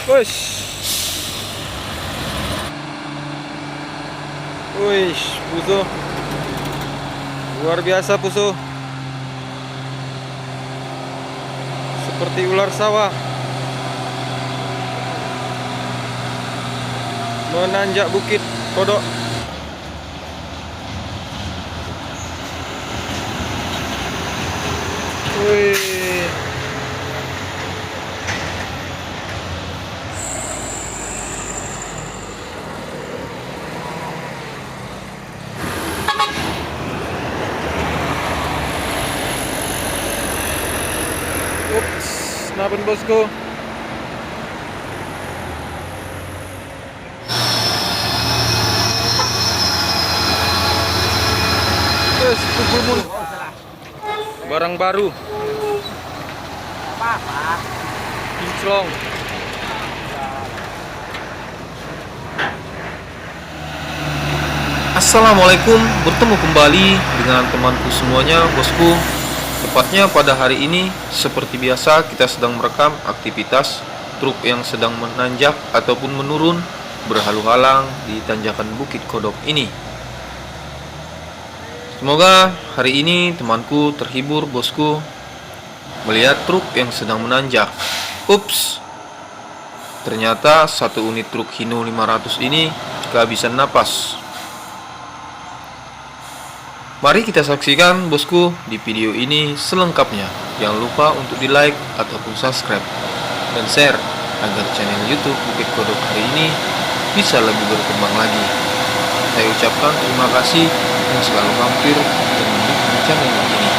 Wush. Wush, Puso. Luar biasa, Puso. Seperti ular sawah. Menanjak bukit kodok. Wih. Ups, kenapa bosku? Yes, kumpul barang baru. Apa-apa. Kinclong. Assalamualaikum, bertemu kembali dengan temanku semuanya, bosku. Tepatnya pada hari ini, seperti biasa kita sedang merekam aktivitas truk yang sedang menanjak ataupun menurun berhalu-halang di tanjakan Bukit Kodok ini. Semoga hari ini temanku terhibur, bosku, melihat truk yang sedang menanjak. Ups, ternyata satu unit truk Hino 500 ini kehabisan napas. Mari kita saksikan, bosku, di video ini selengkapnya. Jangan lupa untuk di like ataupun subscribe dan share agar channel YouTube Bukit Kodok hari ini bisa lebih berkembang lagi. Saya ucapkan terima kasih yang selalu mampir dan mendukung channel ini.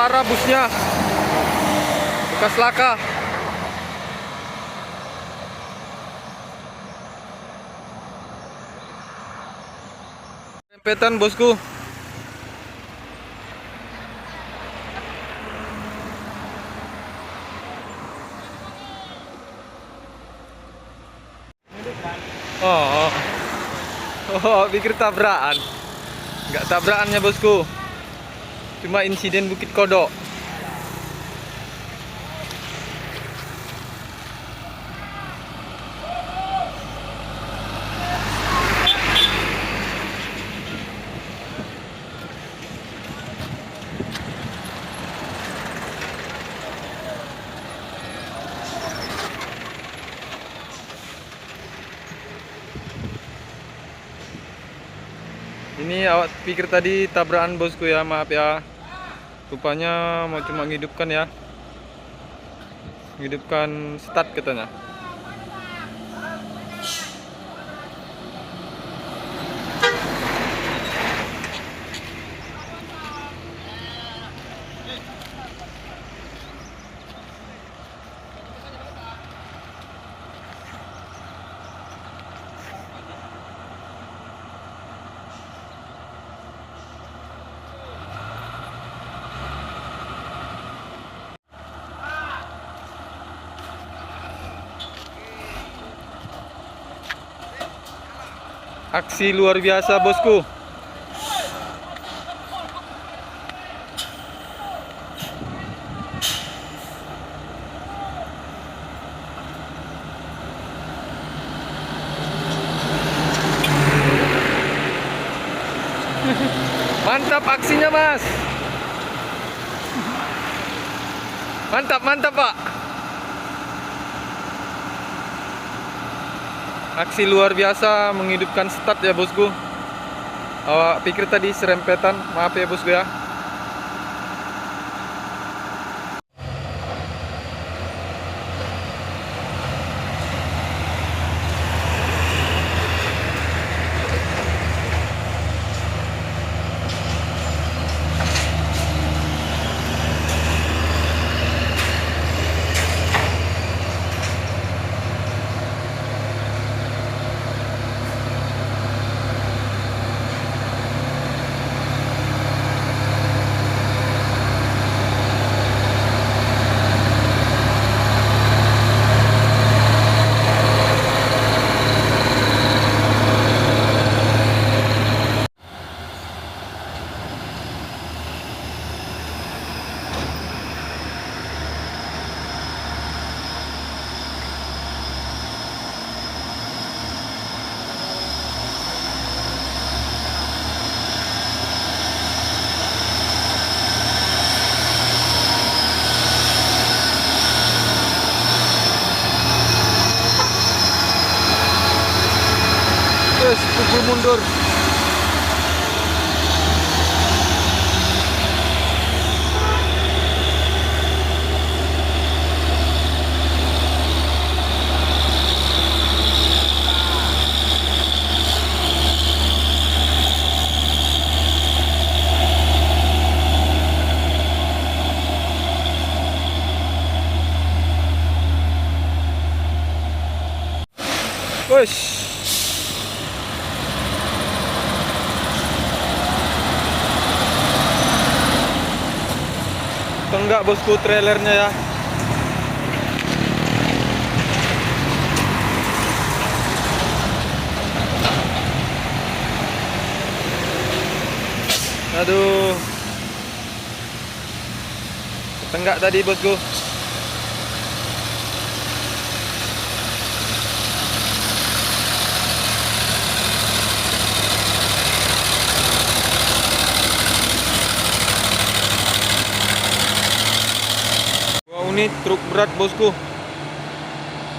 parah busnya. Bekas laka. Rempetan bosku. Oh, pikir tabrakan. Nggak tabrakannya bosku. Cuma insiden Bukit Kodok. Ini awak pikir tadi tabrakan bosku ya, maaf ya. Rupanya mau cuma menghidupkan ya. Menghidupkan start katanya. Aksi luar biasa bosku. Mantap aksinya mas. Mantap, mantap pak. Aksi luar biasa menghidupkan start ya bosku. Awak pikir tadi serempetan, maaf ya bosku ya. Pukul mundur. Wush. Enggak bosku trailernya ya. Aduh. Tenggak tadi bosku. Ini truk berat bosku,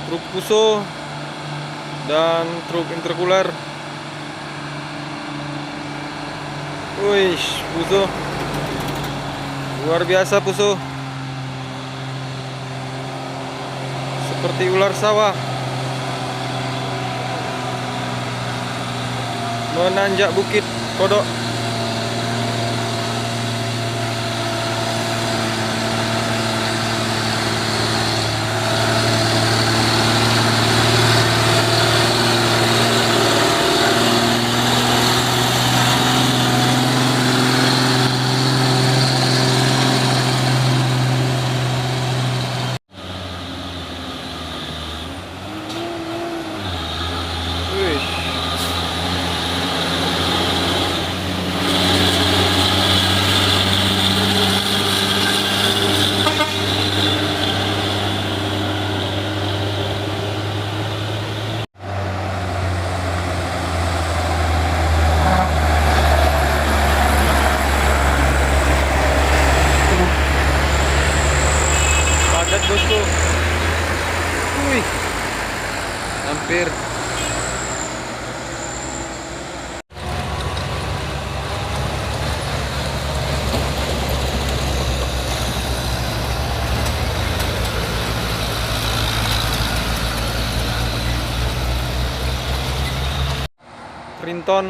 truk Fuso dan truk intercooler. Wih, Fuso luar biasa. Fuso seperti ular sawah menanjak Bukit Kodok. bosku. Wih, hampir. Trinton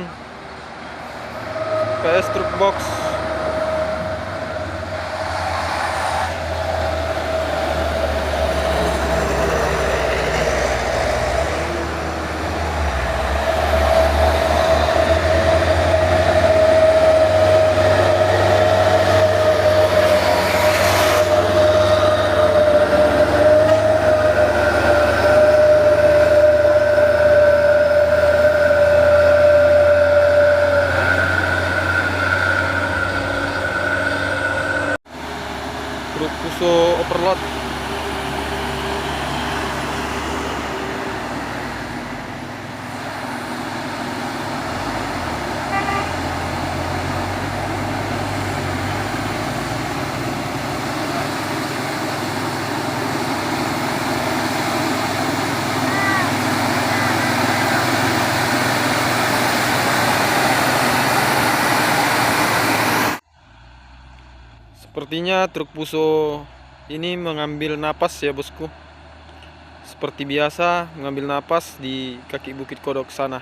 PS Truk Box. Truk Fuso overload. Sepertinya truk Fuso ini mengambil napas ya bosku. Seperti biasa mengambil napas di kaki Bukit Kodok sana.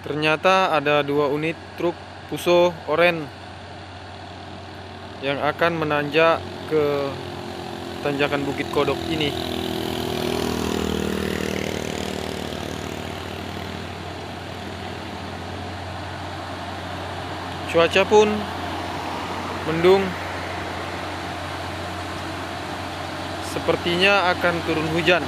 Ternyata ada 2 unit truk Fuso oren yang akan menanjak ke tanjakan Bukit Kodok ini. Cuaca pun mendung. Sepertinya akan turun hujan.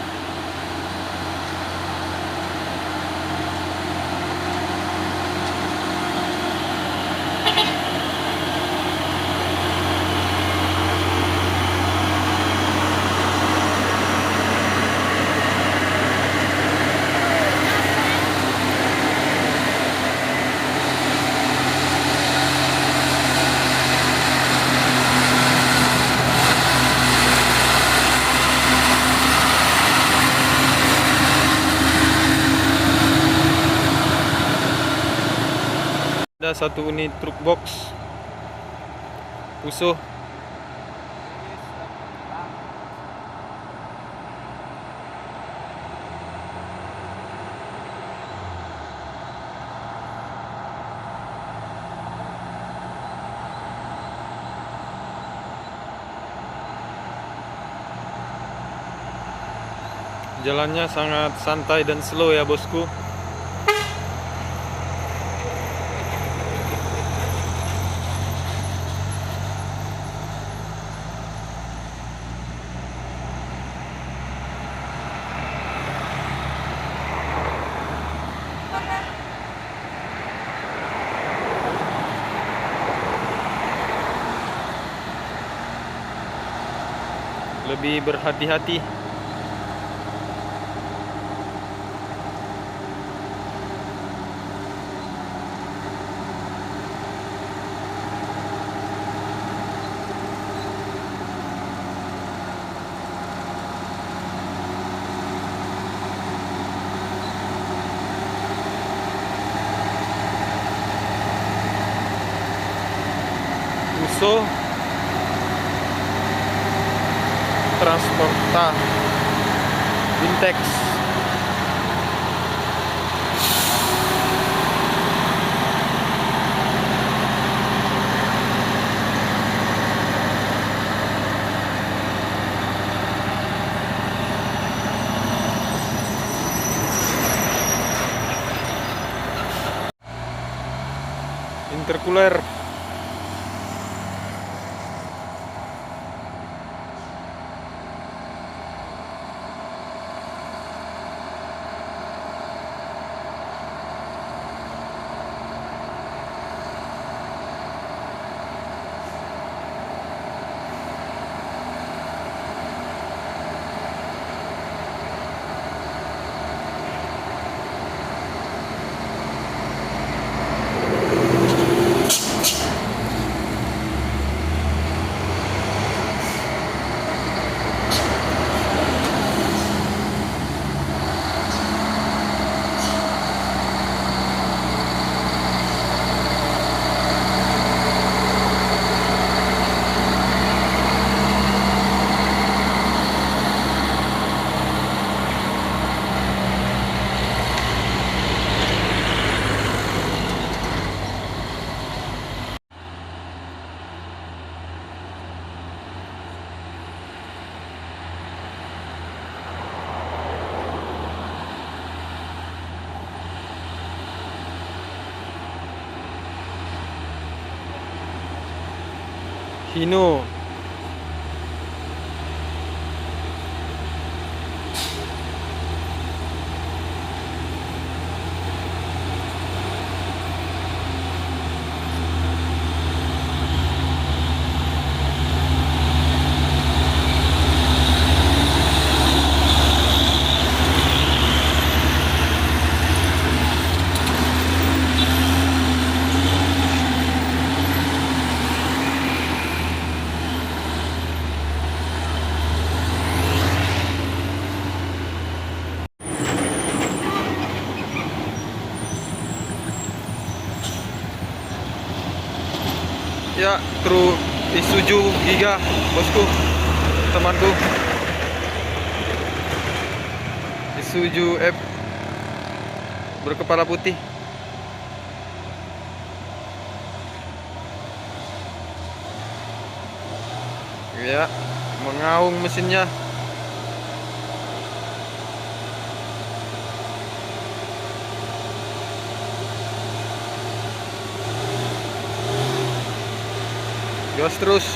Ada 1 unit truk box Fuso. Jalannya sangat santai dan slow ya bosku. Lebih berhati-hati. Fuso Transporta Intex. Intercooler. Hino. Ya, kru Isuzu Giga, bosku, temanku. Isuzu F berkepala putih. Ya, mengaung mesinnya. Gas terus.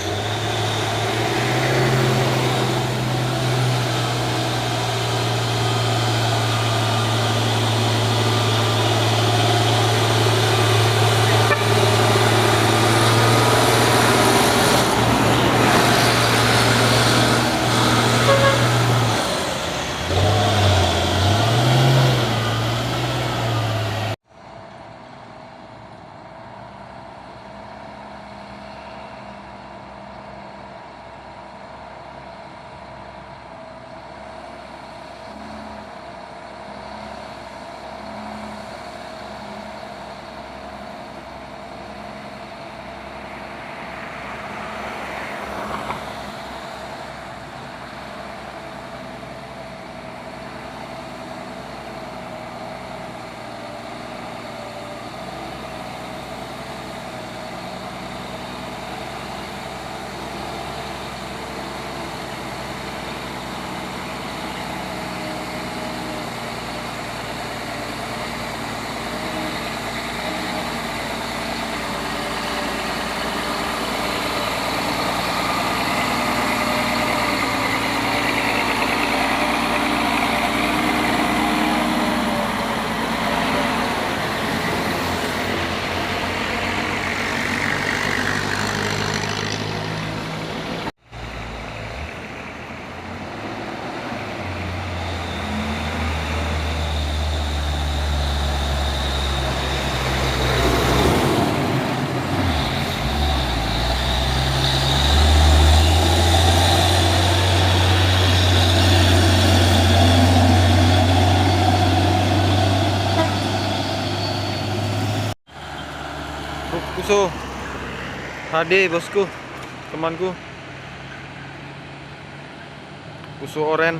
Kuso HD, bosku, temanku. Kuso oren.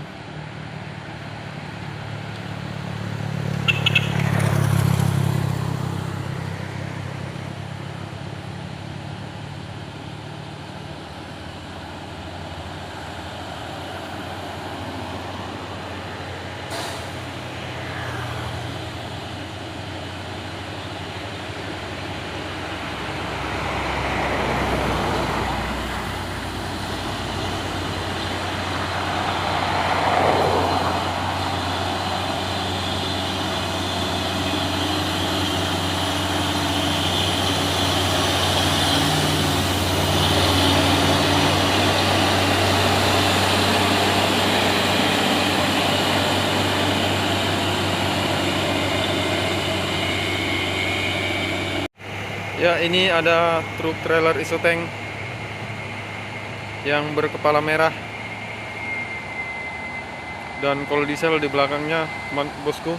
Ya, ini ada truk trailer Isotank yang berkepala merah dan kol diesel di belakangnya, bosku.